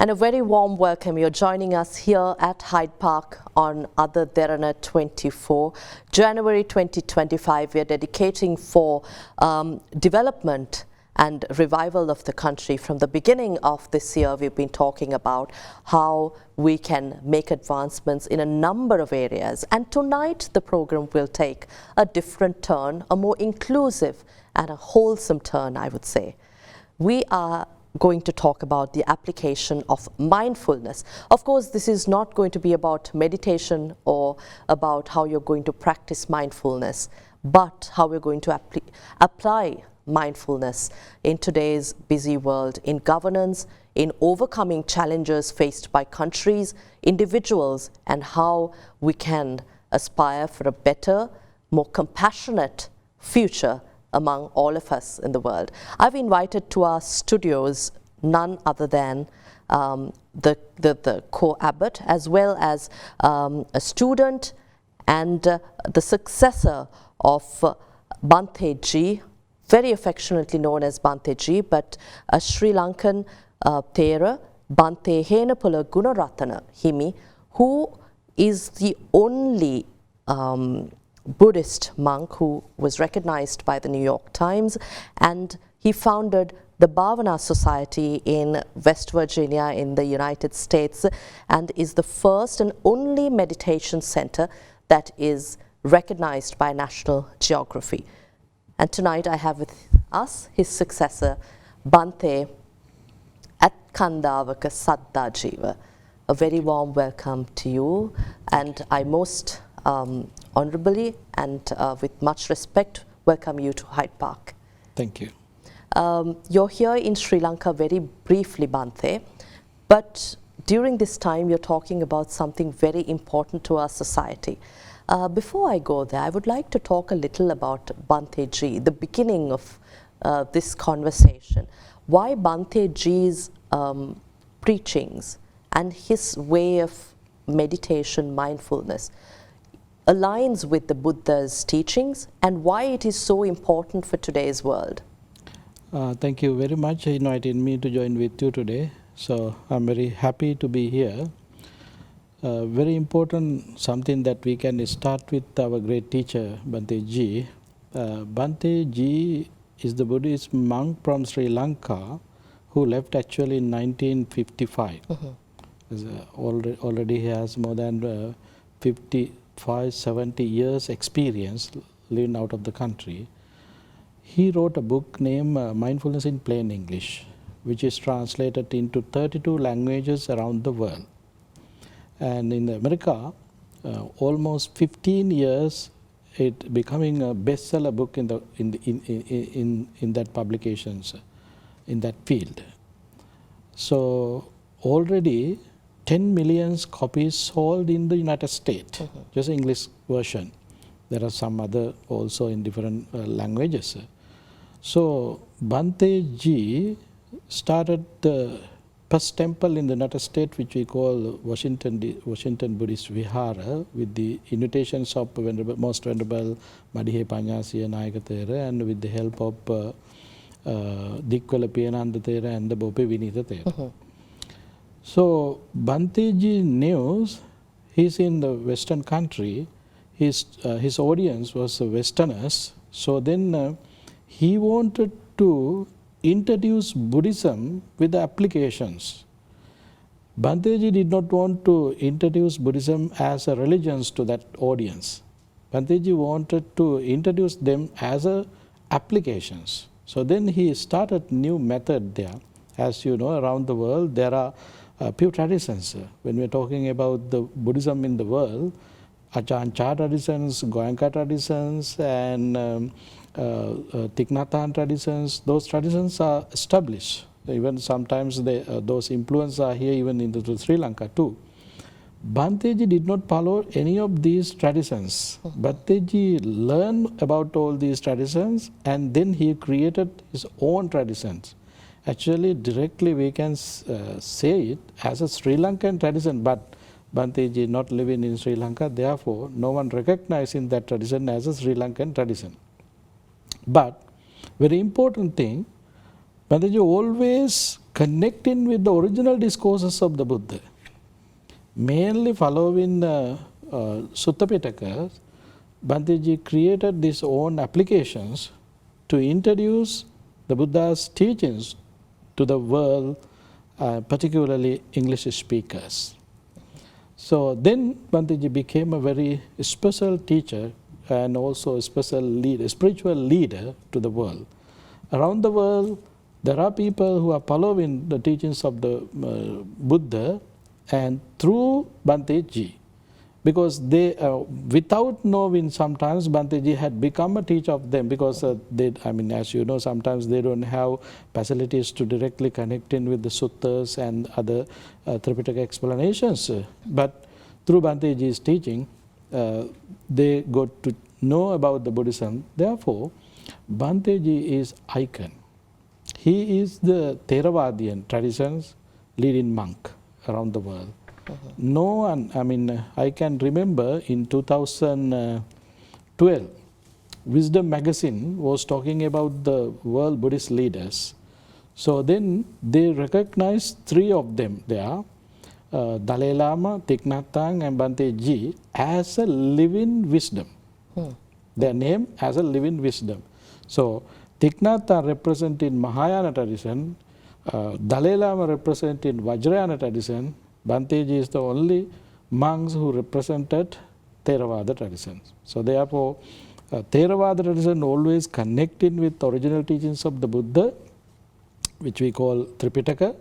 And a very warm welcome. You're joining us here at Hyde Park on other Derana 24. January 2025, we are dedicating for development and revival of the country. From the beginning of this year, we've been talking about how we can make advancements in a number of areas. And tonight, the program will take a different turn, a more inclusive and a wholesome turn, I would say. We are going to talk about the application of mindfulness. Of course, this is not going to be about meditation or about how you're going to practice mindfulness, but how we're going to apply mindfulness in today's busy world, in governance, in overcoming challenges faced by countries, individuals, and how we can aspire for a better, more compassionate future among all of us in the world. I've invited to our studios none other than the Co-Abbot, as well as a student and the successor of Bhante Ji, very affectionately known as Bhante Ji, but a Sri Lankan Thera, Bhante Henapula Gunaratana Himi, who is the only Buddhist monk who was recognized by the New York Times, and he founded the Bhavana Society in West Virginia in the United States, and is the first and only meditation center that is recognized by National Geography. And tonight I have with us his successor, Bhante Ethkandawaka Saddhajeewa. A very warm welcome to you, and I most honorably and with much respect welcome you to Hyde Park. Thank you. You're here in Sri Lanka very briefly, Bhante, but during this time you're talking about something very important to our society. Before I go there, I would like to talk a little about Bhante Ji, the beginning of this conversation. Why Bhante Ji's preachings and his way of meditation, mindfulness, aligns with the Buddha's teachings, and why it is so important for today's world. Thank you very much for inviting me to join with you today. So I'm very happy to be here. Very important, something that we can start with our great teacher, Bhante Ji. Bhante Ji is the Buddhist monk from Sri Lanka who left actually in 1955. Already he has more than 55-70 years experience living out of the country. He wrote a book named Mindfulness in Plain English, which is translated into 32 languages around the world. And in America, almost 15 years, it becoming a bestseller book in that publications, in that field. So already 10 million copies sold in the United States, just English version. There are some other also in different languages. So Bhante Ji started the first temple in the United States, which we call Washington Buddhist Vihara, with the invitations of Most Venerable Madihe Panyasiya Nayaka Thera, and with the help of Dikwala Piyananda Thera and the Bope Vinitha Thera. So Bhante Ji knows he's in the Western country, his audience was Westerners, so then he wanted to introduce Buddhism with the applications. Bhante Ji did not want to introduce Buddhism as a religion to that audience. Bhante Ji wanted to introduce them as a applications. So then he started new method there. As you know, around the world there are few traditions. When we are talking about the Buddhism in the world, Ajahn Chah traditions, Goenka traditions, and Thich Nhat Hanh traditions, those traditions are established. Even sometimes those influences are here even in Sri Lanka too. Bhante Ji did not follow any of these traditions. Bhante Ji learned about all these traditions, and then he created his own traditions. Actually, directly we can say it as a Sri Lankan tradition, but Bhante Ji not living in Sri Lanka, therefore no one recognizing that tradition as a Sri Lankan tradition. But very important thing, Bhanteji always connecting with the original discourses of the Buddha, mainly following Sutta Pitaka. Bhanteji created these own applications to introduce the Buddha's teachings to the world, particularly English speakers. So then Bhanteji became a very special teacher and also a special leader, spiritual leader to the world. Around the world, there are people who are following the teachings of the Buddha, and through Bhanteji, because they, without knowing, sometimes Bhanteji had become a teacher of them, because they, I mean, as you know, sometimes they don't have facilities to directly connect in with the suttas and other Tripitaka explanations. But through Bhanteji's teaching, they got to know about the Buddhism. Therefore, Bhanteji is icon. He is the Theravadian traditions leading monk around the world. No one, I mean, I can remember in 2012, Wisdom magazine was talking about the world Buddhist leaders. So then they recognized three of them there, Dalai Lama, Thich Nhat Hanh and Bhanteji, as a living wisdom. Their name as a living wisdom. So Thich Nhat Hanh represented Mahayana tradition, Dalai Lama represented Vajrayana tradition, Bhanteji is the only monks who represented Theravada traditions. So therefore, Theravada tradition always connected with original teachings of the Buddha, which we call Tripitaka,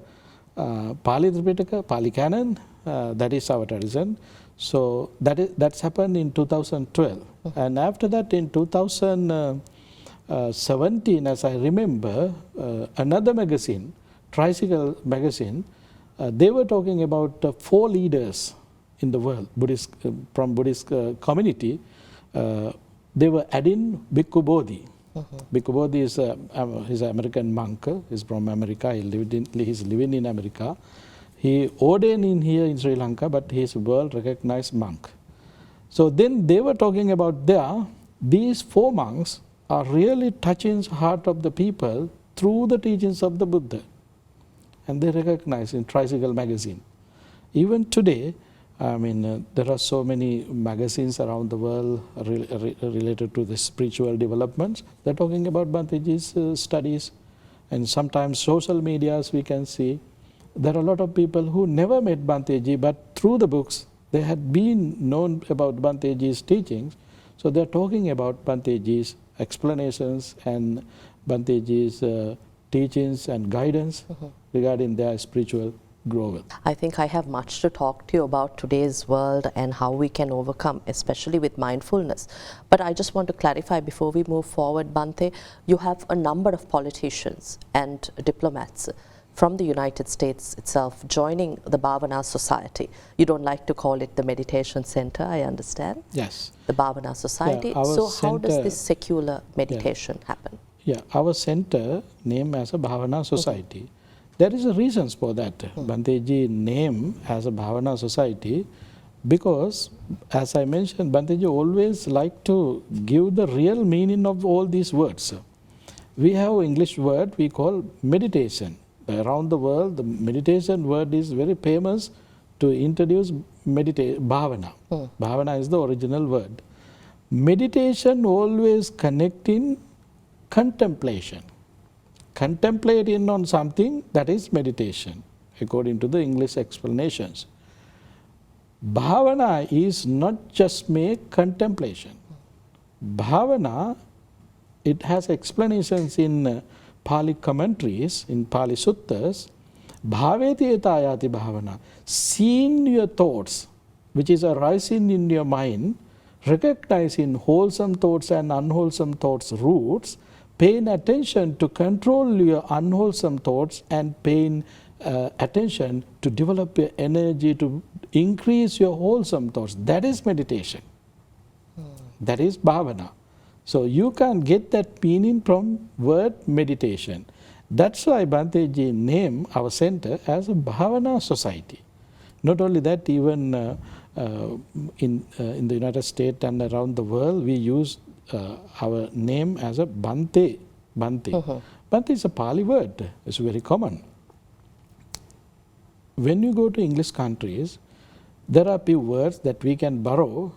Pali Tripitaka, Pali Canon, that is our tradition. So that's happened in 2012. And after that, in 2017, as I remember, another magazine, Tricycle magazine, they were talking about 4 leaders in the world, Buddhist, from Buddhist community. They were adding Bhikkhu Bodhi. Bhikkhu Bodhi is he's an American monk. He's from America. He's living in America. He ordained in here in Sri Lanka, but he's a world-recognized monk. So then they were talking about these 4 monks are really touching the heart of the people through the teachings of the Buddha. And they recognize in Tricycle magazine. Even today, I mean, there are so many magazines around the world related to the spiritual developments. They're talking about Bhanteji's studies. And sometimes social medias we can see. There are a lot of people who never met Bhanteji, but through the books, they had been known about Bhanteji's teachings. So they're talking about Bhanteji's explanations and Bhanteji's teachings and guidance regarding their spiritual growth. I think I have much to talk to you about today's world and how we can overcome, especially with mindfulness. But I just want to clarify before we move forward, Bhante, you have a number of politicians and diplomats from the United States itself joining the Bhavana Society. You don't like to call it the meditation center, I understand. Yes. The Bhavana Society. Yeah, so how does this secular meditation happen? Yeah, our center named as a Bhavana Society. There is a reasons for that. Bhanteji name as a Bhavana Society because, as I mentioned, Bhanteji always like to give the real meaning of all these words. We have an English word we call meditation. Around the world, the meditation word is very famous to introduce bhavana. Bhavana is the original word. Meditation always connecting contemplation. Contemplating on something, that is meditation, according to the English explanations. Bhavana is not just make contemplation. Bhavana, it has explanations in Pali commentaries, in Pali suttas. Bhaveti etayati bhavana. Seeing your thoughts, which is arising in your mind, recognizing wholesome thoughts and unwholesome thoughts' roots, paying attention to control your unwholesome thoughts and paying attention to develop your energy to increase your wholesome thoughts. That is meditation. That is bhavana. So you can get that meaning from word meditation. That's why Bhanteji named our center as a Bhavana Society. Not only that, even in the United States and around the world, we use our name as a Bhante. Bhante is a Pali word. It's very common. When you go to English countries, there are few words that we can borrow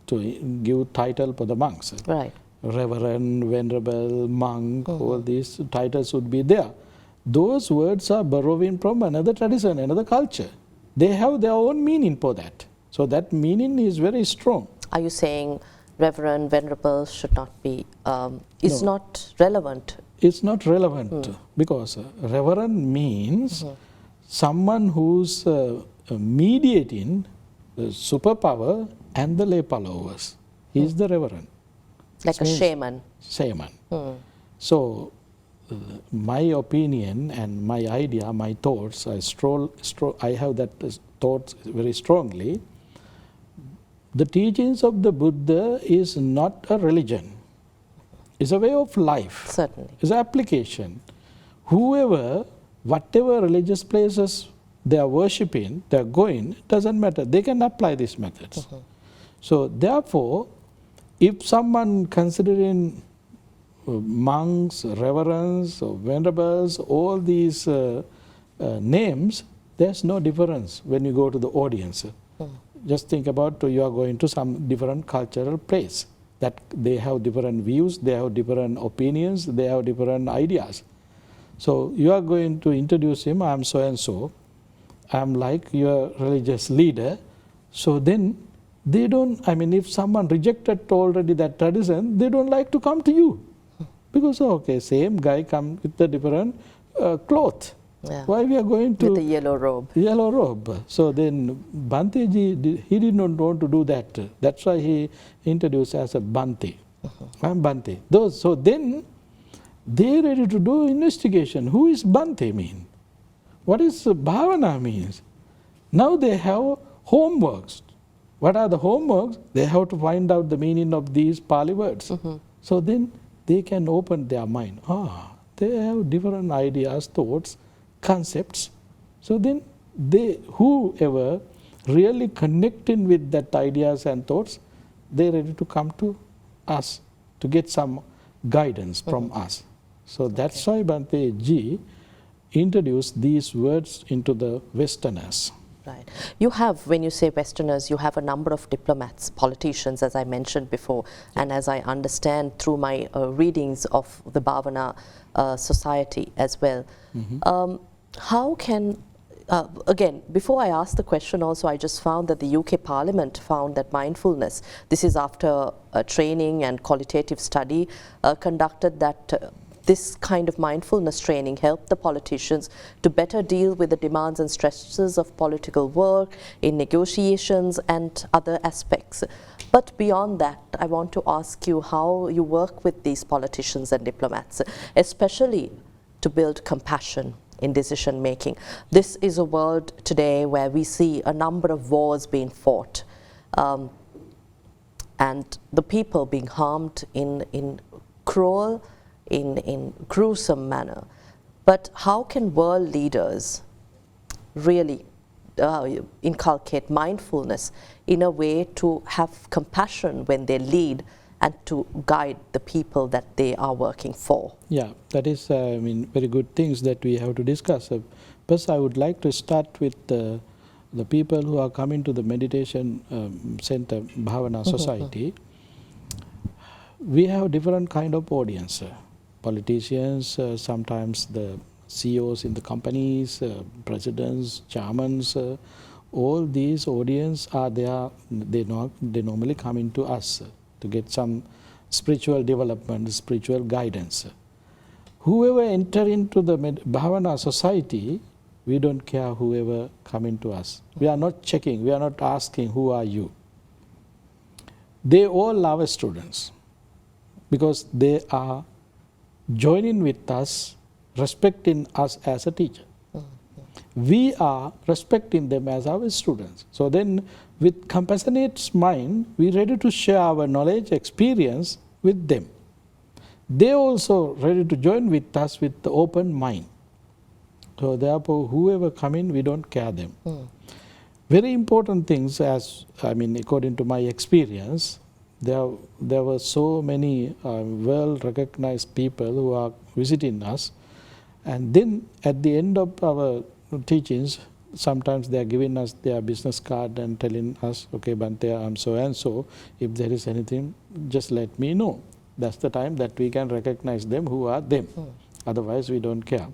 to give title for the monks. Right. Reverend, venerable, monk, all these titles would be there. Those words are borrowing from another tradition, another culture. They have their own meaning for that. So that meaning is very strong. Are you saying reverend, venerable should not be, is No. not relevant? It's not relevant because reverend means someone who's mediating the superpower and the lay followers. He is the reverend. Like a shaman? Shaman. So my opinion and my idea, my thoughts, I have that thoughts very strongly. The teachings of the Buddha is not a religion. It's a way of life. Certainly. It's an application. Whoever, whatever religious places they are worshipping, they are going, doesn't matter. They can apply these methods. So therefore, if someone considering monks, reverends, or venerables, all these names, there's no difference when you go to the audience. Just think about you are going to some different cultural place that they have different views, they have different opinions, they have different ideas. So you are going to introduce him, I am so and so, I am like your religious leader. So then they don't, if someone rejected already that tradition, they don't like to come to you. Because, okay, same guy come with a different cloth. Yeah. Why we are going to... With the yellow robe. Yellow robe. So then Bhante ji, he did not want to do that. That's why he introduced as a Bhante. I'm Bhante. So then they are ready to do investigation. Who is Bhante mean? What is Bhavana means? Now they have homeworks. What are the homeworks? They have to find out the meaning of these Pali words. So then they can open their mind. They have different ideas, thoughts, concepts. So then whoever really connecting with that ideas and thoughts, they're ready to come to us to get some guidance from us. So that's why Bhante ji introduced these words into the Westerners. Right. You have, when you say Westerners, you have a number of diplomats, politicians, as I mentioned before, and as I understand through my readings of the Bhavana Society as well. How can, again, before I ask the question also, I just found that the UK Parliament found that mindfulness, this is after a training and qualitative study conducted, that this kind of mindfulness training helped the politicians to better deal with the demands and stresses of political work, in negotiations and other aspects. But beyond that, I want to ask you how you work with these politicians and diplomats, especially to build compassion in decision making. This is a world today where we see a number of wars being fought and the people being harmed in cruel, in gruesome manner. But how can world leaders really inculcate mindfulness in a way to have compassion when they lead and to guide the people that they are working for? Yeah, that is, very good things that we have to discuss. First, I would like to start with the people who are coming to the meditation center, Bhavana Society. We have different kind of audience. Politicians, sometimes the CEOs in the companies, presidents, chairmen, all these audience are there. They normally come into us to get some spiritual development, spiritual guidance. Whoever enter into the Bhavana Society, we don't care whoever come into us. We are not checking, we are not asking who are you. They all are students because they are joining with us, respecting us as a teacher. We are respecting them as our students. So then with compassionate mind, we are ready to share our knowledge, experience with them. They also ready to join with us with the open mind. So therefore, whoever come in, we don't care them. Very important things, as according to my experience, there were so many well-recognized people who are visiting us, and then at the end of our teachings, sometimes they are giving us their business card and telling us, okay, Bhante, I'm so and so, if there is anything, just let me know. That's the time that we can recognize them who are them. Otherwise, we don't care.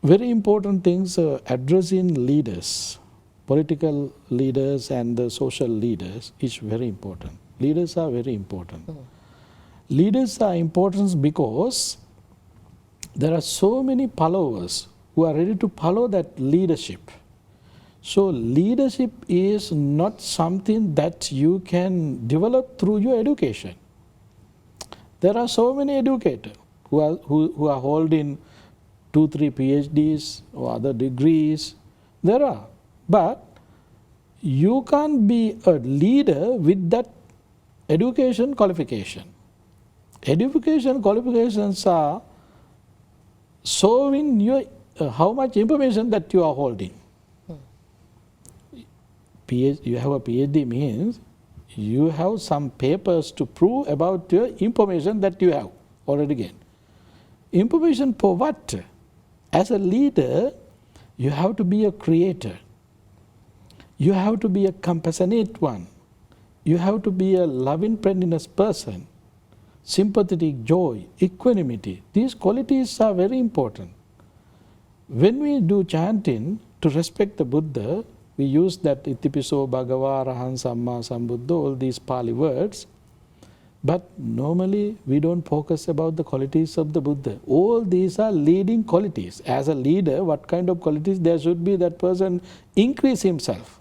Very important things, addressing leaders, political leaders and the social leaders is very important. Leaders are very important. Leaders are important because there are so many followers who are ready to follow that leadership. So leadership is not something that you can develop through your education. There are so many educators who are holding 2-3 PhDs or other degrees. There are. But you can't be a leader with that education qualification. Education qualifications are showing your how much information that you are holding. You have a PhD means you have some papers to prove about your information that you have already gained. Information for what? As a leader, you have to be a creator. You have to be a compassionate one. You have to be a loving friendliness person. Sympathetic joy, equanimity. These qualities are very important. When we do chanting to respect the Buddha, we use that Itipiso Bhagava Arahan Samma Sambuddha, all these Pali words. But normally we don't focus about the qualities of the Buddha. All these are leading qualities. As a leader, what kind of qualities there should be? That person increase himself.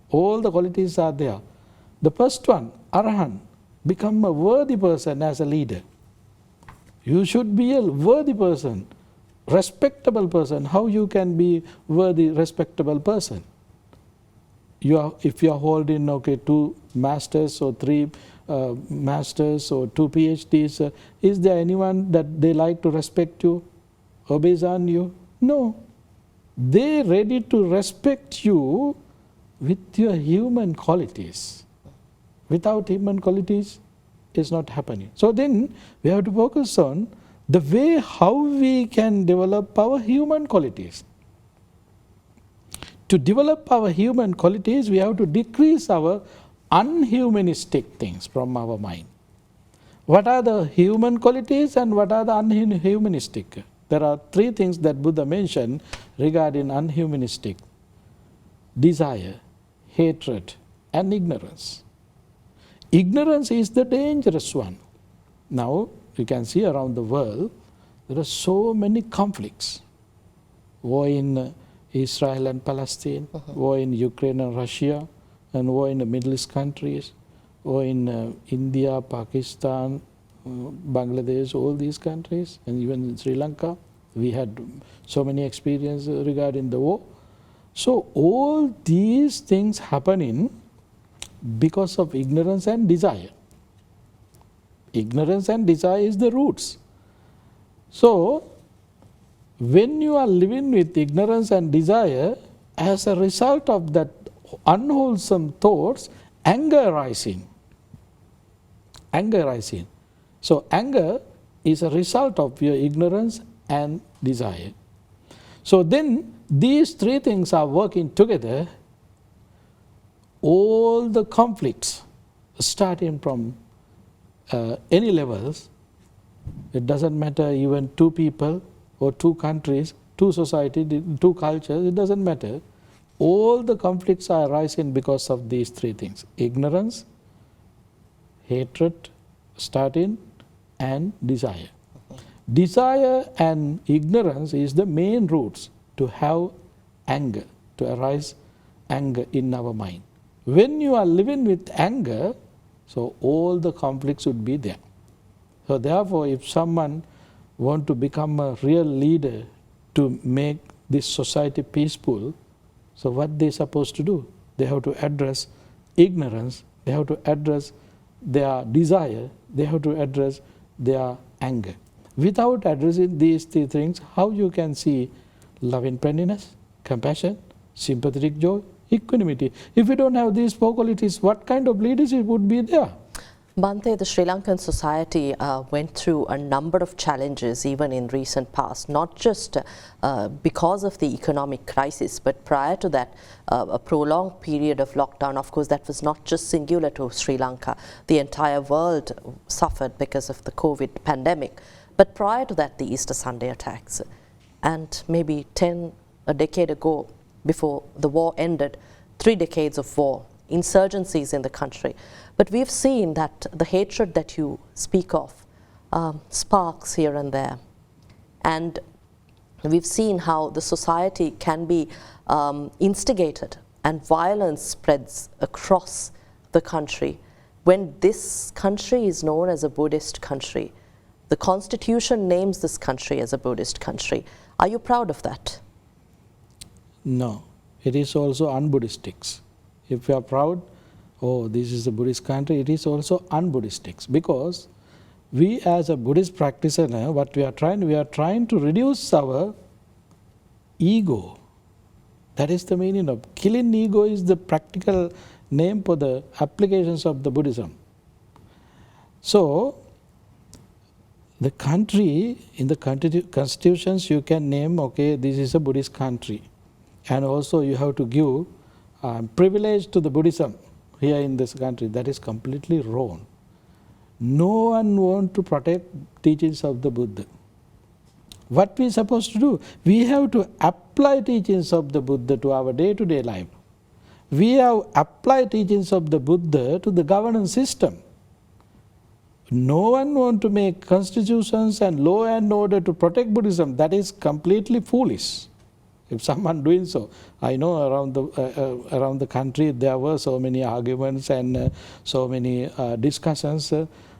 All the qualities are there. The first one, Arahan, become a worthy person as a leader. You should be a worthy person, respectable person. How you can be worthy, respectable person? If you are holding 2 masters or 3 masters or 2 PhDs, is there anyone that they like to respect you, obeys on you? No. They are ready to respect you with your human qualities. Without human qualities, it's not happening. So then we have to focus on the way how we can develop our human qualities. To develop our human qualities, we have to decrease our unhumanistic things from our mind. What are the human qualities and what are the unhumanistic? There are 3 things that Buddha mentioned regarding unhumanistic: desire, hatred, and ignorance. Ignorance is the dangerous one. Now, you can see around the world, there are so many conflicts. War in Israel and Palestine, war in Ukraine and Russia, and war in the Middle East countries, war in India, Pakistan, Bangladesh, all these countries, and even in Sri Lanka. We had so many experiences regarding the war. So all these things happening because of ignorance and desire. Ignorance and desire is the roots. So when you are living with ignorance and desire, as a result of that unwholesome thoughts, anger rising. Anger rising. So anger is a result of your ignorance and desire. So then these 3 things are working together. All the conflicts starting from any levels, it doesn't matter even 2 people or 2 countries, 2 societies, 2 cultures, it doesn't matter. All the conflicts are arising because of these 3 things: ignorance, hatred starting, and desire. Desire and ignorance is the main roots to have anger, to arise anger in our mind. When you are living with anger, so all the conflicts would be there. So therefore, if someone want to become a real leader to make this society peaceful, so what they supposed to do? They have to address ignorance, they have to address their desire, they have to address their anger. Without addressing these 3 things, how you can see loving friendliness, compassion, sympathetic joy, equanimity. If we don't have these 4 qualities, what kind of leadership would be there? Bhante, the Sri Lankan society went through a number of challenges even in recent past, not just because of the economic crisis, but prior to that, a prolonged period of lockdown. Of course, that was not just singular to Sri Lanka. The entire world suffered because of the COVID pandemic. But prior to that, the Easter Sunday attacks. And maybe a decade ago, before the war ended, 3 decades of war, insurgencies in the country. But we've seen that the hatred that you speak of sparks here and there. And we've seen how the society can be instigated and violence spreads across the country. When this country is known as a Buddhist country, the Constitution names this country as a Buddhist country. Are you proud of that? No, it is also un-Buddhistic. If you are proud, oh, this is a Buddhist country, it is also un-Buddhistic, because we as a Buddhist practitioner, what we are trying to reduce our ego. That is the meaning of killing ego is the practical name for the applications of the Buddhism. So, the country, in the constitutions you can name, okay, this is a Buddhist country. And also you have to give privilege to the Buddhism here in this country. That is completely wrong. No one wants to protect teachings of the Buddha. What we are supposed to do? We have to apply teachings of the Buddha to our day-to-day life. We have applied teachings of the Buddha to the governance system. No one wants to make constitutions and law and order to protect Buddhism. That is completely foolish. If someone doing so, I know around the country there were so many arguments and so many discussions.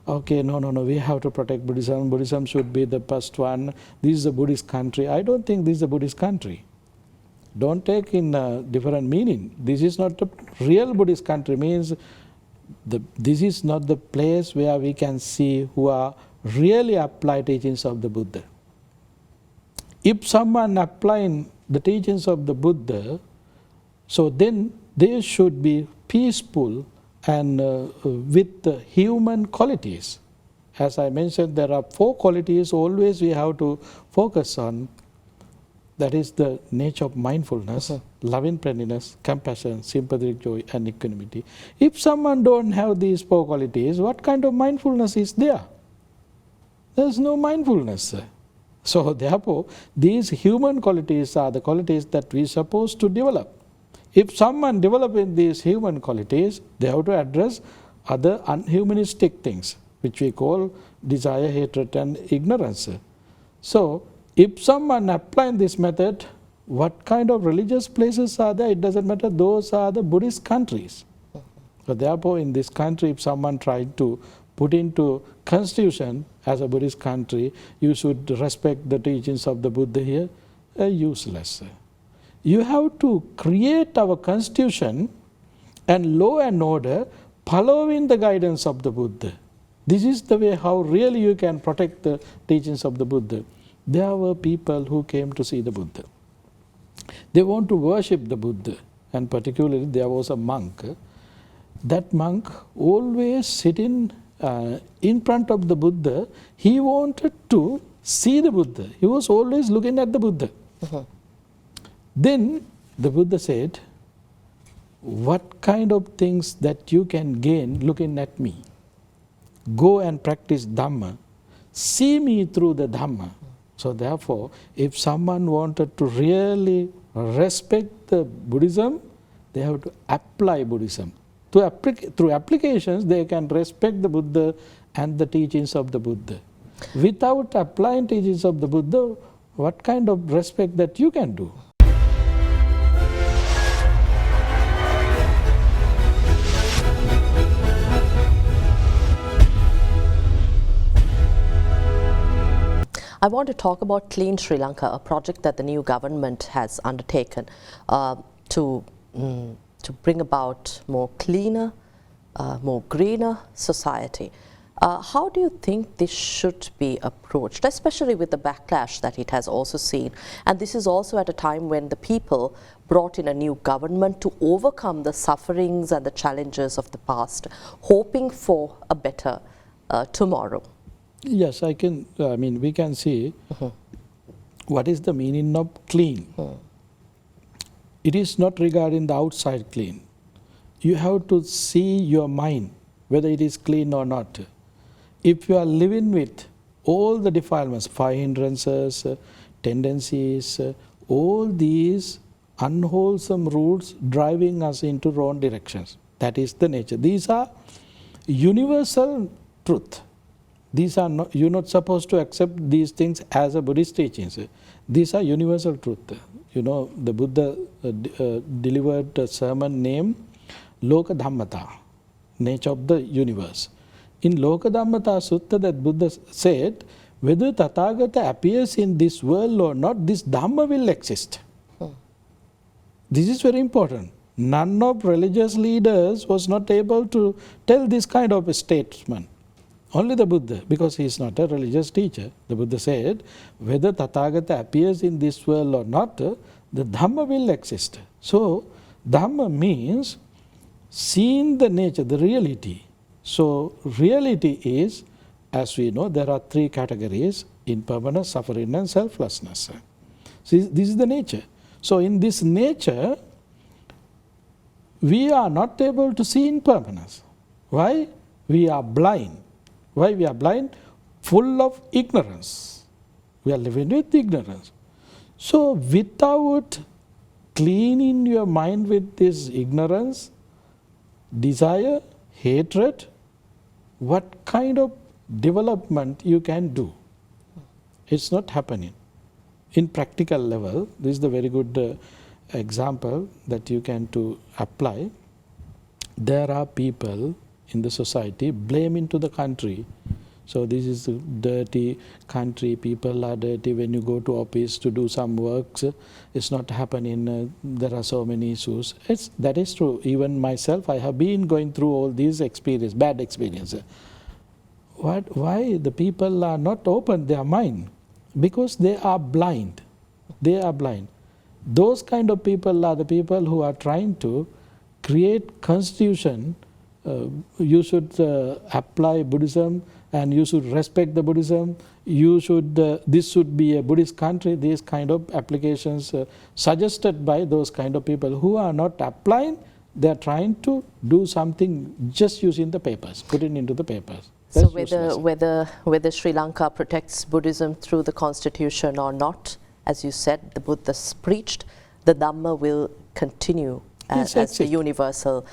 Okay, no, we have to protect Buddhism. Buddhism should be the first one. This is a Buddhist country. I don't think this is a Buddhist country. Don't take in a different meaning. This is not a real Buddhist country. Means this is not the place where we can see who are really apply teachings of the Buddha. If someone applying the teachings of the Buddha, so then they should be peaceful and with the human qualities. As I mentioned, there are 4 qualities always we have to focus on. That is the nature of mindfulness, loving-friendliness, compassion, sympathetic joy, and equanimity. If someone don't have these 4 qualities, what kind of mindfulness is there? There is no mindfulness. So therefore, these human qualities are the qualities that we are supposed to develop. If someone developing these human qualities, they have to address other unhumanistic things, which we call desire, hatred, and ignorance. So, if someone applying this method, what kind of religious places are there? It doesn't matter. Those are the Buddhist countries. So therefore, in this country, if someone tried to put into constitution as a Buddhist country, you should respect the teachings of the Buddha here, useless. You have to create our constitution and law and order following the guidance of the Buddha. This is the way how really you can protect the teachings of the Buddha. There were people who came to see the Buddha. They want to worship the Buddha, and particularly there was a monk. That monk always sitting in front of the Buddha. He wanted to see the Buddha. He was always looking at the Buddha. Then the Buddha said, what kind of things that you can gain looking at me? Go and practice Dhamma. See me through the Dhamma. So therefore, if someone wanted to really respect the Buddhism, they have to apply Buddhism. Through applications, they can respect the Buddha and the teachings of the Buddha. Without applying teachings of the Buddha, what kind of respect that you can do? I want to talk about Clean Sri Lanka, a project that the new government has undertaken to bring about more cleaner, more greener society. How do you think this should be approached, especially with the backlash that it has also seen? And this is also at a time when the people brought in a new government to overcome the sufferings and the challenges of the past, hoping for a better tomorrow. Yes, we can see what is the meaning of clean. It is not regarding the outside clean. You have to see your mind, whether it is clean or not. If you are living with all the defilements, 5 hindrances, tendencies, all these unwholesome roots driving us into wrong directions, that is the nature. These are universal truth. These are not, you're not supposed to accept these things as a Buddhist teachings. These are universal truth. You know, the Buddha delivered a sermon named Loka Dhammata, nature of the universe. In Loka Dhammata Sutta, that Buddha said, whether Tathagata appears in this world or not, this Dhamma will exist. This is very important. None of religious leaders was not able to tell this kind of a statement. Only the Buddha, because he is not a religious teacher. The Buddha said, whether Tathagata appears in this world or not, the Dhamma will exist. So, Dhamma means seeing the nature, the reality. So, reality is, as we know, there are 3 categories: impermanence, suffering and selflessness. So, this is the nature. So, in this nature, we are not able to see impermanence. Why? We are blind. Why we are blind? Full of ignorance. We are living with ignorance. So, without cleaning your mind with this ignorance, desire, hatred, what kind of development you can do? It's not happening. In practical level, this is the very good example that you can to apply. There are people in the society blaming to the country. So this is a dirty country, people are dirty. When you go to office to do some works, it's not happening, there are so many issues. That is true. Even myself, I have been going through all these experiences, bad experiences. Why the people are not open their mind? Because they are blind. They are blind. Those kind of people are the people who are trying to create constitution. You should apply Buddhism and you should respect the Buddhism. You should, this should be a Buddhist country. These kind of applications suggested by those kind of people who are not applying. They are trying to do something just using the papers, putting into the papers. So whether Sri Lanka protects Buddhism through the constitution or not, as you said, the Buddha preached, the Dhamma will continue as the universal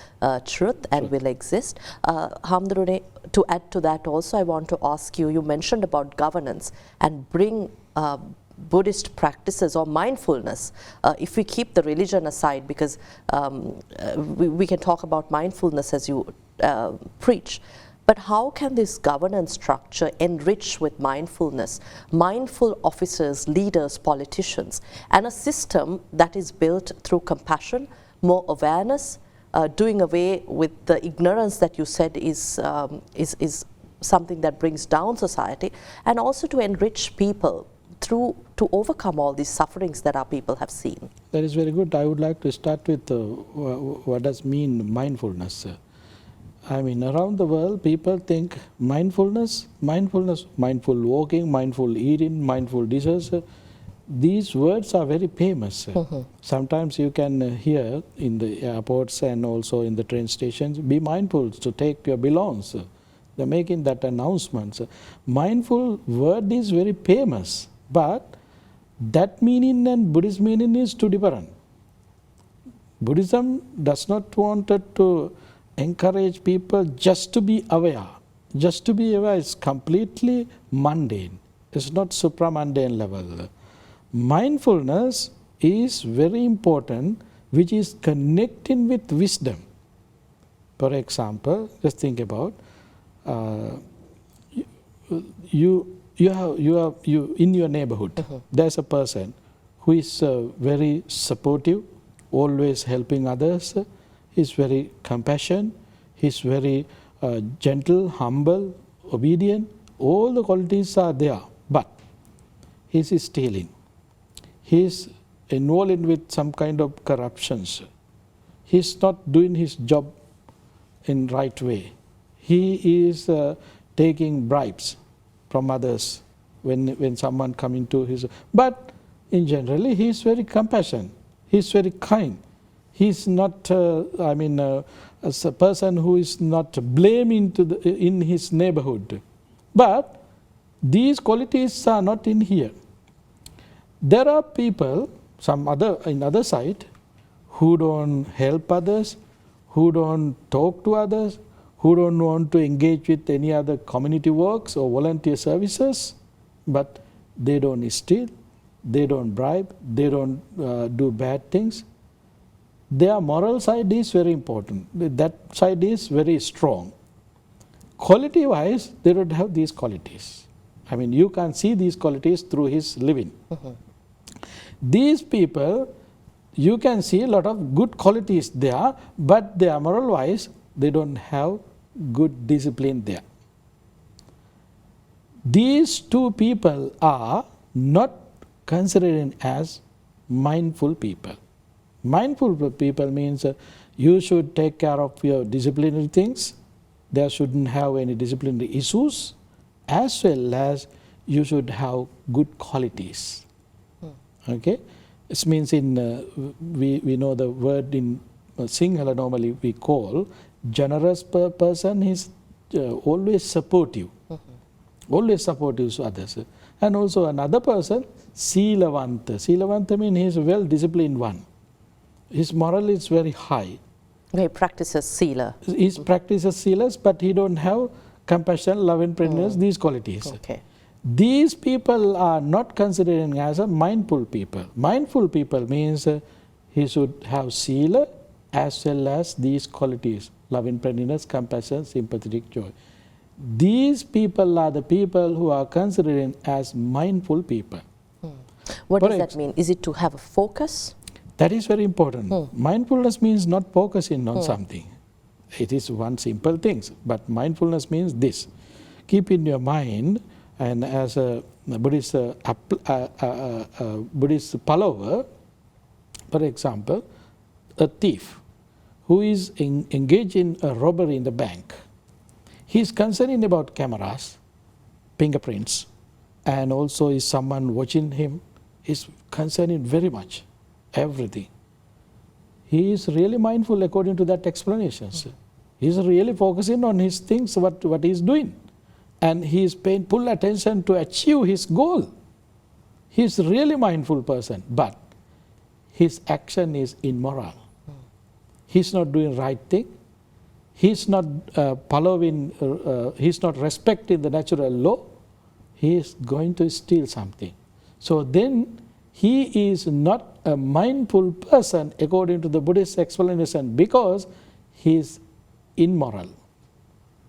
truth and will exist. Hamdurune, to add to that also, I want to ask you, you mentioned about governance and bring Buddhist practices or mindfulness, if we keep the religion aside, because we can talk about mindfulness as you preach. But how can this governance structure enrich with mindfulness, mindful officers, leaders, politicians, and a system that is built through compassion, more awareness, doing away with the ignorance that you said is something that brings down society, and also to enrich people to overcome all these sufferings that our people have seen? That is very good. I would like to start with what does mean mindfulness. I mean, around the world, people think mindfulness, mindful walking, mindful eating, mindful dishes. These words are very famous. Sometimes you can hear in the airports and also in the train stations, be mindful to take your belongings. They're making that announcement. Mindful word is very famous, but that meaning and Buddhist meaning is too different. Buddhism does not want to encourage people just to be aware. Just to be aware is completely mundane. It's not supra-mundane level. Mindfulness is very important, which is connecting with wisdom. For example, just think about you in your neighborhood. There's a person who is very supportive, always helping others. He's very compassionate, he's very gentle, humble, obedient, all the qualities are there, but he is stealing. He is involved with some kind of corruptions. He is not doing his job in right way. He is taking bribes from others when someone come into his. But in generally, he is very compassionate. He is very kind. He is not, as a person who is not blaming in his neighborhood. But these qualities are not in here. There are people, in other side, who don't help others, who don't talk to others, who don't want to engage with any other community works or volunteer services, but they don't steal, they don't bribe, they don't do bad things. Their moral side is very important. That side is very strong. Quality-wise, they don't have these qualities. I mean, you can see these qualities through his living. These people, you can see a lot of good qualities there, but their moral-wise, they don't have good discipline there. These two people are not considered as mindful people. Mindful people means you should take care of your disciplinary things. There shouldn't have any disciplinary issues, as well as you should have good qualities. Okay, this means we know the word in Sinhala normally we call generous person is always supportive, always supportive to others, and also another person Silavanta. Silavanta means he is a well disciplined one. His moral is very high. He practices sila. He practices silas, but he don't have compassion, love and kindness, these qualities. Okay. These people are not considered as a mindful people. Mindful people means he should have sila as well as these qualities, love and kindness, compassion, sympathetic joy. These people are the people who are considered as mindful people. What does that mean? Is it to have a focus? That is very important. Mindfulness means not focusing on something. It is one simple thing, but mindfulness means this. Keep in your mind, and as a Buddhist, Buddhist follower, for example, a thief who is engaged in a robbery in the bank, he is concerned about cameras, fingerprints, and also is someone watching him, is concerned very much, everything. He is really mindful according to that explanation. He is really focusing on his things, what he is doing. And he is paying full attention to achieve his goal. He is really mindful person, but his action is immoral. He is not doing right thing. He is not following, he is not respecting the natural law. He is going to steal something. So then he is not a mindful person according to the Buddhist explanation, because he is immoral.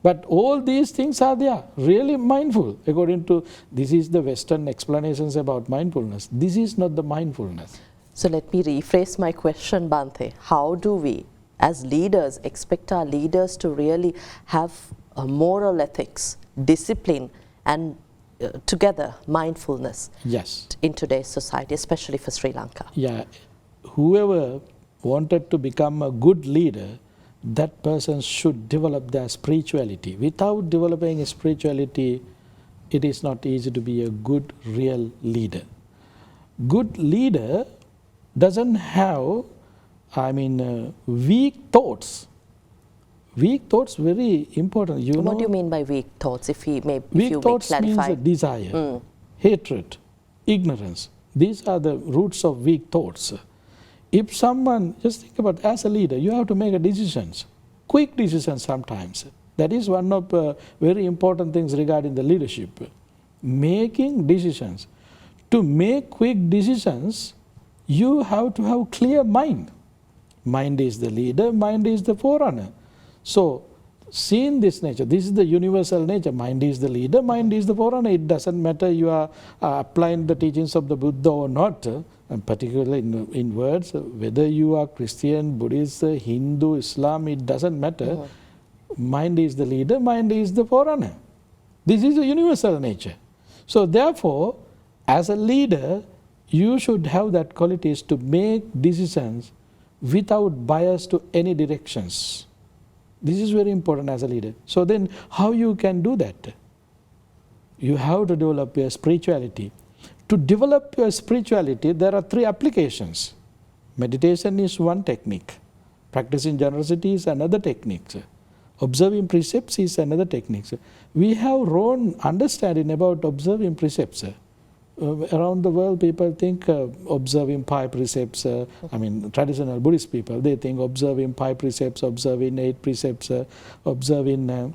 But all these things are there, really mindful according to, this is the Western explanations about mindfulness. This is not the mindfulness. So let me rephrase my question, Bhante. How do we, as leaders, expect our leaders to really have a moral ethics, discipline, and together mindfulness in today's society, especially for Sri Lanka? Yeah, whoever wanted to become a good leader, that person should develop their spirituality. Without developing a spirituality, it is not easy to be a good, real leader. Good leader doesn't have, weak thoughts. Weak thoughts very important. What do you mean by weak thoughts? If you may thoughts clarify. Means desire, hatred, ignorance. These are the roots of weak thoughts. If someone, just think about, as a leader, you have to make decisions, quick decisions sometimes. That is one of very important things regarding the leadership. Making decisions. To make quick decisions, you have to have clear mind. Mind is the leader, mind is the forerunner. So, seeing this nature, this is the universal nature. Mind is the leader, mind is the forerunner. It doesn't matter you are applying the teachings of the Buddha or not, and particularly in words, whether you are Christian, Buddhist, Hindu, Islam, it doesn't matter. Mind is the leader, mind is the forerunner. This is a universal nature. So therefore, as a leader, you should have that qualities to make decisions without bias to any directions. This is very important as a leader. So then how you can do that? You have to develop your spirituality. To develop your spirituality, there are 3 applications. Meditation is one technique. Practicing generosity is another technique. Observing precepts is another technique. We have wrong understanding about observing precepts. Around the world, people think observing 5 precepts, traditional Buddhist people, they think observing 5 precepts, observing 8 precepts, observing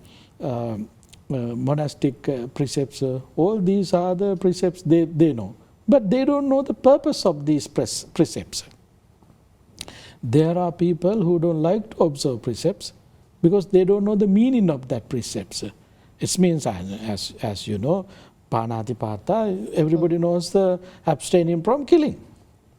monastic precepts, all these are the precepts they know. But they don't know the purpose of these precepts. There are people who don't like to observe precepts because they don't know the meaning of that precepts. It means, as you know, Panatipata, everybody knows the abstaining from killing,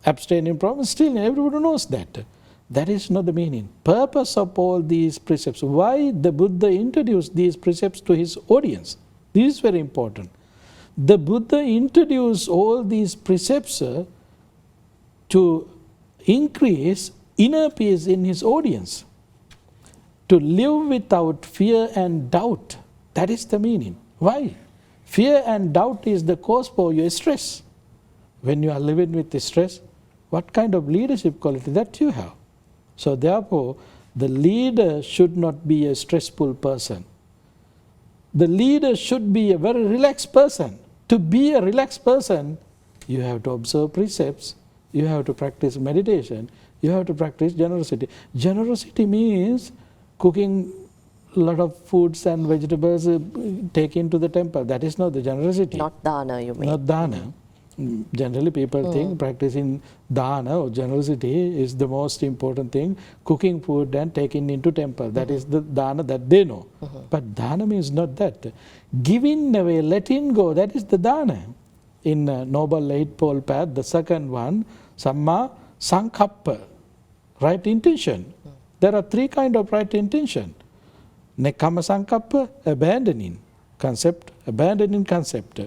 abstaining from stealing, everybody knows that. That is not the meaning. Purpose of all these precepts. Why the Buddha introduced these precepts to his audience? This is very important. The Buddha introduced all these precepts to increase inner peace in his audience, to live without fear and doubt. That is the meaning. Why? Fear and doubt is the cause for your stress. When you are living with stress, what kind of leadership quality that you have? So therefore, the leader should not be a stressful person. The leader should be a very relaxed person. To be a relaxed person, you have to observe precepts, you have to practice meditation, you have to practice generosity. Generosity means cooking a lot of foods and vegetables, taken to the temple. That is not the generosity. Not dana, you mean? Not dana. Generally people think practicing dana or generosity is the most important thing, cooking food and taking into temple. That is the dana that they know. But dana means not that. Giving away, letting go, that is the dana. In Noble Eightfold Path, the second one, Samma Sankappa, right intention. There are 3 kinds of right intention. Nekkhamma Sankappa, abandoning concept, abandoning concept.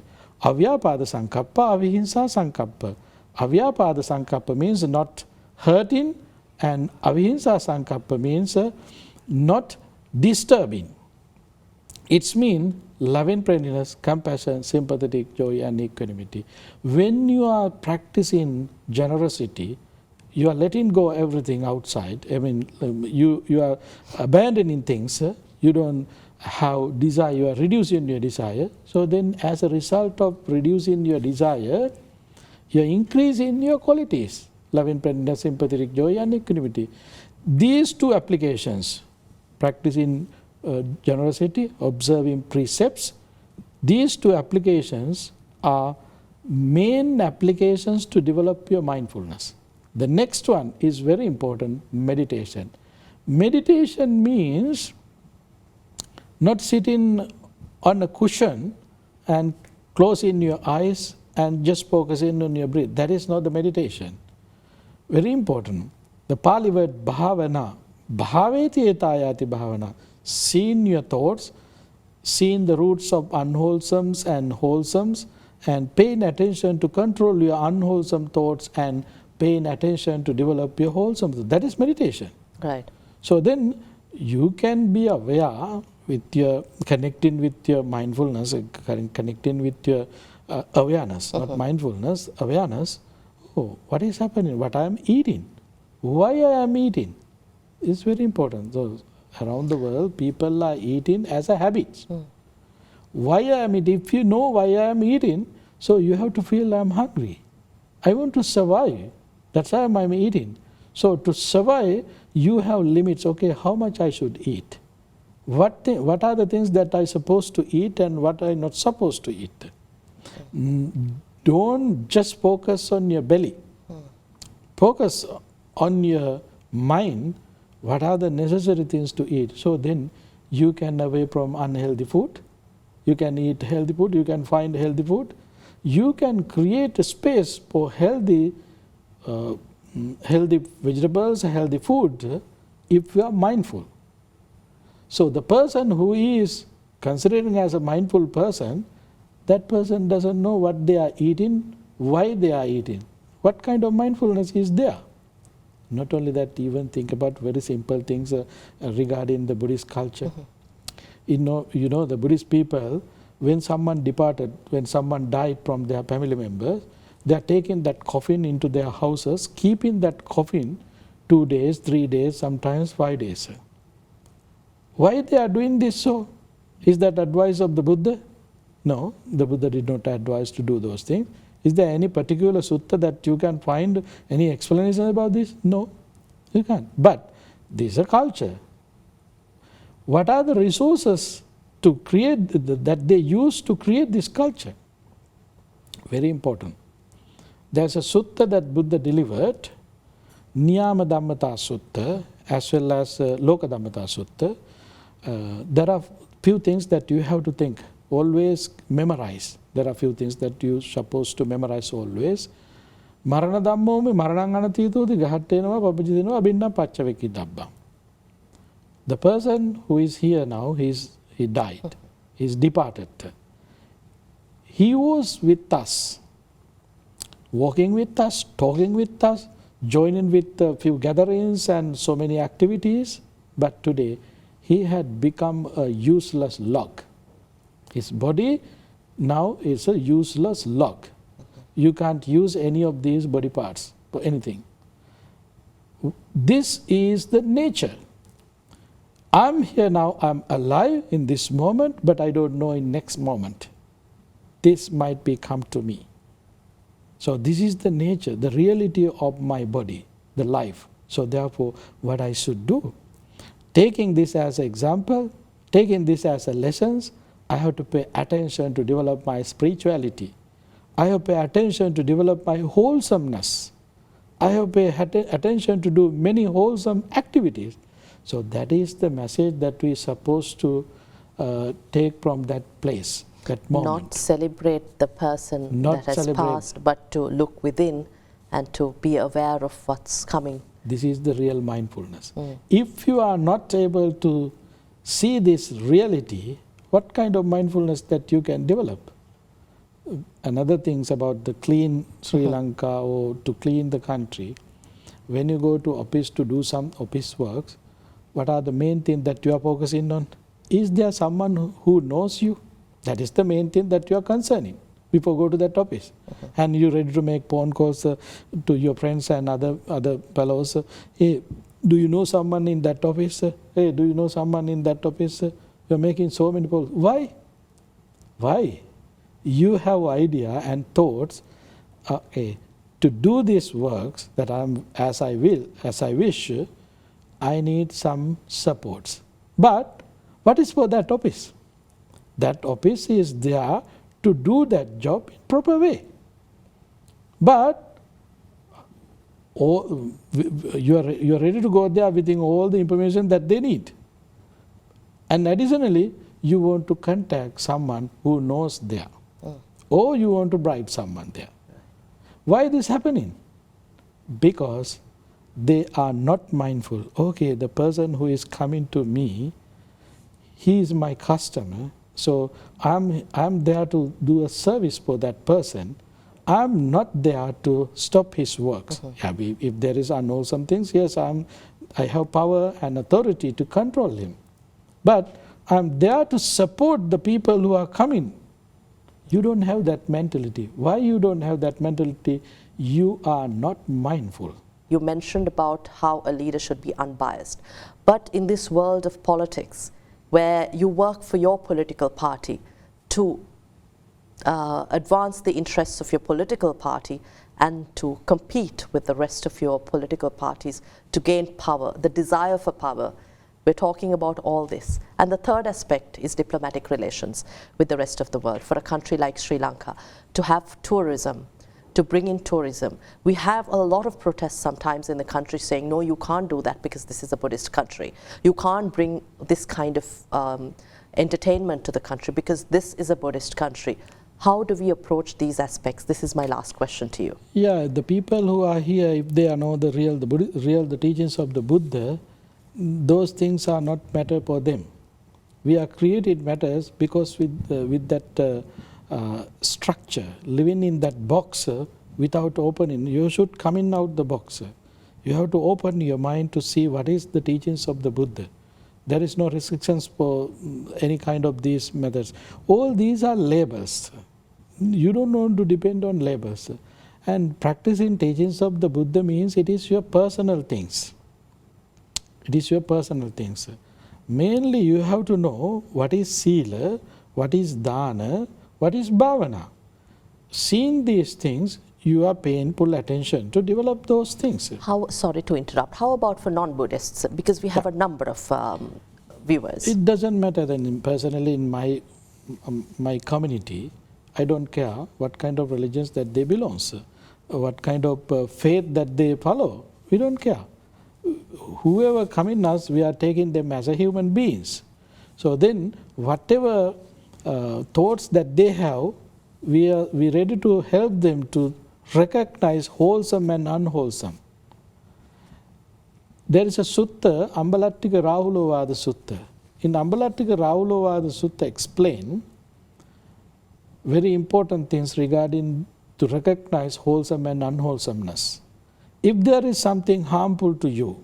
Avyapada Sankappa, Avihinsa Sankappa. Avyapada Sankappa means not hurting, and Avihinsa Sankappa means not disturbing. It means loving kindness, compassion, sympathetic joy and equanimity. When you are practicing generosity, you are letting go everything outside. You are abandoning things. You don't have desire, you are reducing your desire. So then as a result of reducing your desire, you are increasing your qualities, loving kindness, sympathetic joy and equanimity. These 2 applications, practicing generosity, observing precepts, these 2 applications are main applications to develop your mindfulness. The next one is very important, meditation. Meditation means not sitting on a cushion and closing your eyes and just focusing on your breath. That is not the meditation. Very important. The Pali word bhavana, bhaveti etayati bhavana, seeing your thoughts, seeing the roots of unwholesomes and wholesomes, and paying attention to control your unwholesome thoughts and paying attention to develop your wholesome thoughts. That is meditation. Right. So then you can be aware with your connecting with your mindfulness, connecting with your awareness, not mindfulness, awareness. Oh, what is happening? What I am eating? Why I am eating? It's very important. So around the world, people are eating as a habit. Why I am eating? If you know why I am eating, so you have to feel I am hungry. I want to survive. That's why I am eating. So to survive, you have limits. Okay, how much I should eat? What are the things that I supposed to eat and what I not supposed to eat? Don't just focus on your belly. Focus on your mind. What are the necessary things to eat? So then you can away from unhealthy food. You can eat healthy food. You can find healthy food. You can create a space for healthy vegetables, healthy food, if you are mindful. So the person who is Considering as a mindful person, that person doesn't know what they are eating, why they are eating, what kind of mindfulness is there. Not only that, even think about very simple things regarding the Buddhist culture. You know, the Buddhist people, when someone departed, when someone died from their family members, they are taking that coffin into their houses, keeping that coffin 2 days, 3 days, sometimes 5 days. Why they are doing this so? Is that advice of the Buddha? No, the Buddha did not advise to do those things. Is there any particular sutta that you can find any explanation about this? No, you can't. But this is a culture. What are the resources to create that they use to create this culture? Very important. There's a sutta that Buddha delivered, Niyama Dhammata Sutta, as well as Loka Dhammata Sutta. There are few things that you have to think, always memorize. There are few things that you're supposed to memorize always. Marana Dhammo me Maranang Anatitoti Gahattenava Papajidenava Abhinna Pachaveki Dabba. The person who is here now, he died, he's departed. He was with us, walking with us, talking with us, joining with a few gatherings and so many activities, but today he had become a useless log. His body now is a useless log. You can't use any of these body parts for anything. This is the nature. I'm here now, I'm alive in this moment, but I don't know in next moment. This might be come to me. So this is the nature, the reality of my body, the life. So therefore, what I should do, taking this as an example, taking this as a lessons, I have to pay attention to develop my spirituality. I have to pay attention to develop my wholesomeness. I have to pay attention to do many wholesome activities. So that is the message that we are supposed to take from that place, that moment. Not celebrate the person that has passed, but to look within and to be aware of what's coming. This is the real mindfulness. If you are not able to see this reality, what kind of mindfulness that you can develop? Another things about the clean Sri Lanka or to clean the country, when you go to office to do some office works, what are the main things that you are focusing on? Is there someone who knows you? That is the main thing that you are concerning before go to that office. And you're ready to make phone calls to your friends and other fellows. Hey, do you know someone in that office? Hey, do you know someone in that office? You're making so many calls. Why? Why? You have idea and thoughts, okay, to do these works that as I wish, I need some supports. But what is for that office? That office is there to do that job in proper way. But you are ready to go there with all the information that they need. And additionally, you want to contact someone who knows there. Or you want to bribe someone there. Why is this happening? Because they are not mindful. Okay, the person who is coming to me, he is my customer, so I'm there to do a service for that person. I'm not there to stop his works. Yeah, if there is unwholesome things, yes, I have power and authority to control him. But I'm there to support the people who are coming. You don't have that mentality. Why you don't have that mentality? You are not mindful. You mentioned about how a leader should be unbiased. But in this world of politics, where you work for your political party to advance the interests of your political party and to compete with the rest of your political parties to gain power, the desire for power, we're talking about all this. And the third aspect is diplomatic relations with the rest of the world. For a country like Sri Lanka, to have tourism, to bring in tourism. We have a lot of protests sometimes in the country saying, no, you can't do that because this is a Buddhist country. You can't bring this kind of entertainment to the country because this is a Buddhist country. How do we approach these aspects? This is my last question to you. Yeah, the people who are here, if they know the teachings of the Buddha, those things are not matter for them. We are created matters because with that structure, living in that box without opening, you should come in out the box. You have to open your mind to see what is the teachings of the Buddha. There is no restrictions for any kind of these methods. All these are labels. You don't want to depend on labels. And practicing teachings of the Buddha means it is your personal things. It is your personal things. Mainly you have to know what is sila, what is dana, what is bhavana. Seeing these things, you are paying full attention to develop those things. Sorry to interrupt. How about for non-Buddhists? Because we have a number of viewers. It doesn't matter. Then personally in my community, I don't care what kind of religions that they belong, what kind of faith that they follow. We don't care. Whoever come in us, we are taking them as a human beings. So then whatever thoughts that they have, we ready to help them to recognize wholesome and unwholesome. There is a sutta, Ambalattika Rahulovada Sutta. In Ambalattika Rahulovada Sutta explain very important things regarding to recognize wholesome and unwholesomeness. If there is something harmful to you,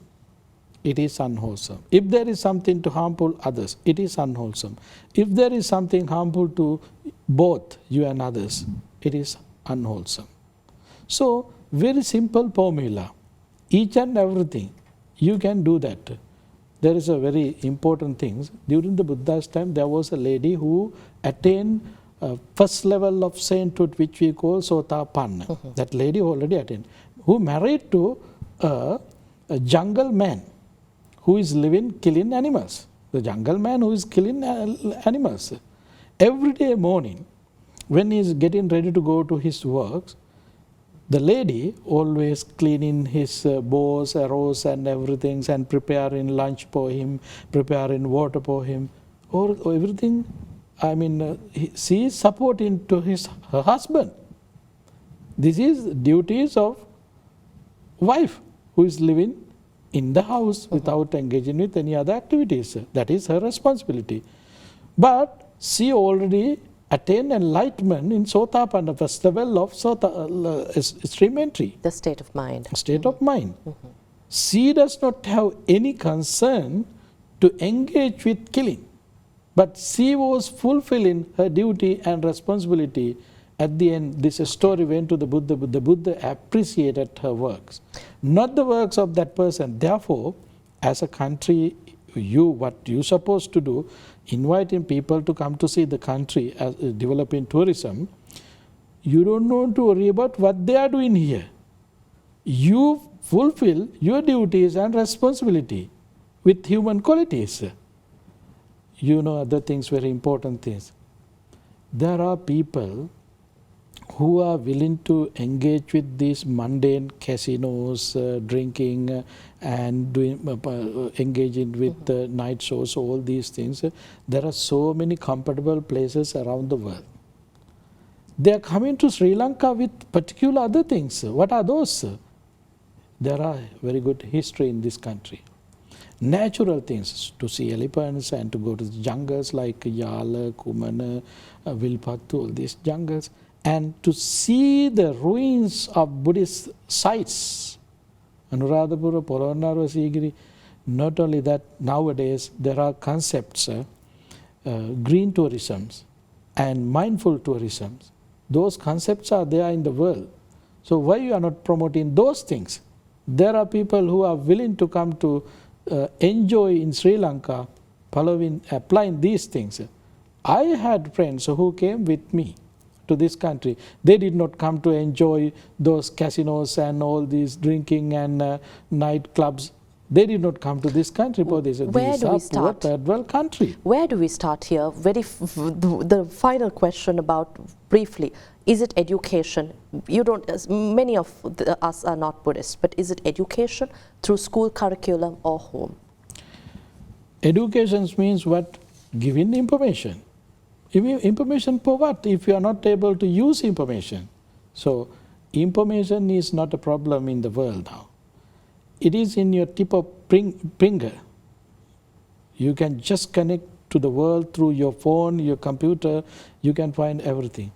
it is unwholesome. If there is something to harmful others, it is unwholesome. If there is something harmful to both you and others, it is unwholesome. So, very simple formula. Each and everything, you can do that. There is a very important thing. During the Buddha's time, there was a lady who attained first level of sainthood, which we call Sotapanna. That lady already attained. Who married to a jungle man who is killing animals. The jungle man who is killing animals. Every day morning, when he is getting ready to go to his works, the lady always cleaning his bows, arrows and everything, and preparing lunch for him, preparing water for him, or everything. I mean, she is supporting to her husband. This is duties of wife who is living in the house without engaging with any other activities. That is her responsibility. But she already attained enlightenment in Sotapanna, first level of extreme entry. The state of mind. State of mind. She does not have any concern to engage with killing. But she was fulfilling her duty and responsibility. At the end, this story went to the Buddha. The Buddha appreciated her works, not the works of that person. Therefore, as a country, what you supposed to do, inviting people to come to see the country as developing tourism, you don't want to worry about what they are doing here. You fulfill your duties and responsibility with human qualities. You know other things, very important things. There are people who are willing to engage with these mundane casinos, drinking and engaging with night shows, all these things. There are so many comfortable places around the world. They are coming to Sri Lanka with particular other things. What are those? There are very good history in this country. Natural things, to see elephants and to go to the jungles like Yala, Kumana, Vilpattu, all these jungles, and to see the ruins of Buddhist sites. Anuradhapura, Polonnaruwa, Sigiri. Not only that, nowadays there are concepts, green tourism and mindful tourism. Those concepts are there in the world. So why you are not promoting those things? There are people who are willing to come to enjoy in Sri Lanka, applying these things. I had friends who came with me to this country. They did not come to enjoy those casinos and all these drinking and night clubs. They did not come to this country for this. Where do we start? Third world country. Where do we start here? The final question about briefly, is it education? You don't. Many of us are not Buddhists, but is it education through school curriculum or home? Education means what? Giving information. Information for what? If you are not able to use information. So information is not a problem in the world now. It is in your tip of finger. You can just connect to the world through your phone, your computer, you can find everything.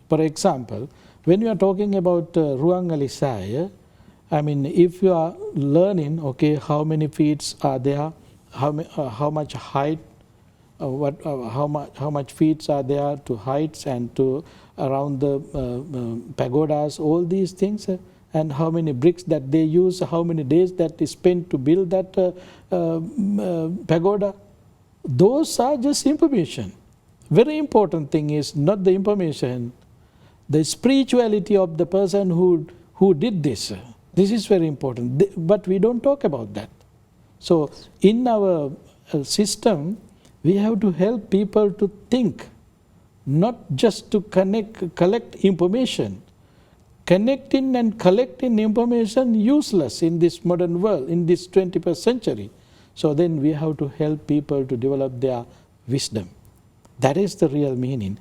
For example, when you are talking about Ruangalisaya, I mean, if you are learning, okay, how many feet are there, how much height, how much feet are there to heights and to around the pagodas, all these things, and how many bricks that they use, how many days that is spent to build that pagoda. Those are just information. Very important thing is not the information, the spirituality of the person who did this. This is very important, but we don't talk about that. So in our system, we have to help people to think, not just to collect information. Connecting and collecting information useless in this modern world, in this 21st century. So then we have to help people to develop their wisdom. That is the real meaning.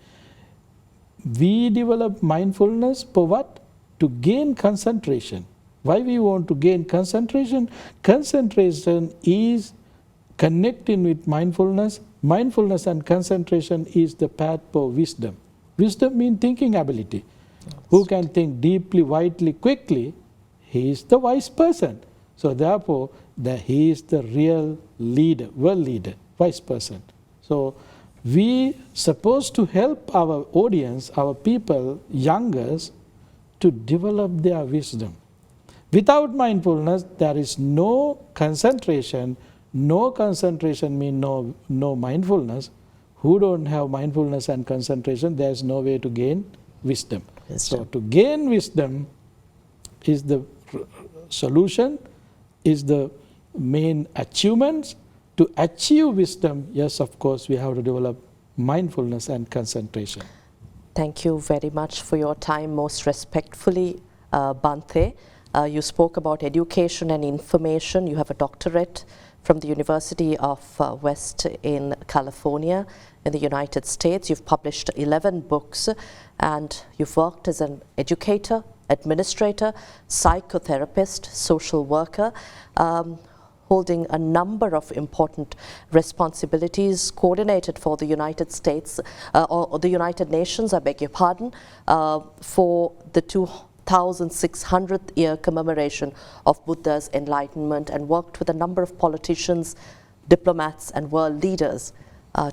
We develop mindfulness for what? To gain concentration. Why we want to gain concentration? Concentration is connecting with mindfulness. Mindfulness and concentration is the path for wisdom. Wisdom means thinking ability. Who can think deeply, widely, quickly, he is the wise person. So therefore, he is the real leader, world leader, wise person. So we supposed to help our audience, our people, youngers, to develop their wisdom. Without mindfulness, there is no concentration. No concentration means no mindfulness. Who don't have mindfulness and concentration, there is no way to gain wisdom. So to gain wisdom is the solution, is the main achievements. To achieve wisdom, yes, of course, we have to develop mindfulness and concentration. Thank you very much for your time. Most respectfully, Bhante, you spoke about education and information. You have a doctorate from the University of West in California in the United States. You've published 11 books and you've worked as an educator, administrator, psychotherapist, social worker, holding a number of important responsibilities, coordinated for the United States, or the United Nations, I beg your pardon, for the 2600th year commemoration of Buddha's enlightenment, and worked with a number of politicians, diplomats and world leaders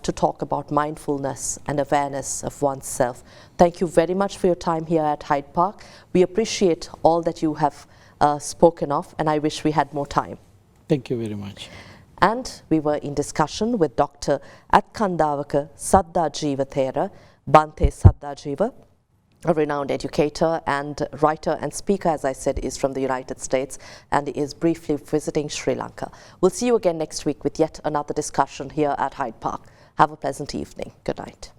to talk about mindfulness and awareness of oneself. Thank you very much for your time here at Hyde Park. We appreciate all that you have spoken of, and I wish we had more time. Thank you very much. And we were in discussion with Dr. Ethkandawaka Saddhajeewa, Bhante Saddhajeewa, a renowned educator and writer and speaker, as I said, is from the United States and is briefly visiting Sri Lanka. We'll see you again next week with yet another discussion here at Hyde Park. Have a pleasant evening. Good night.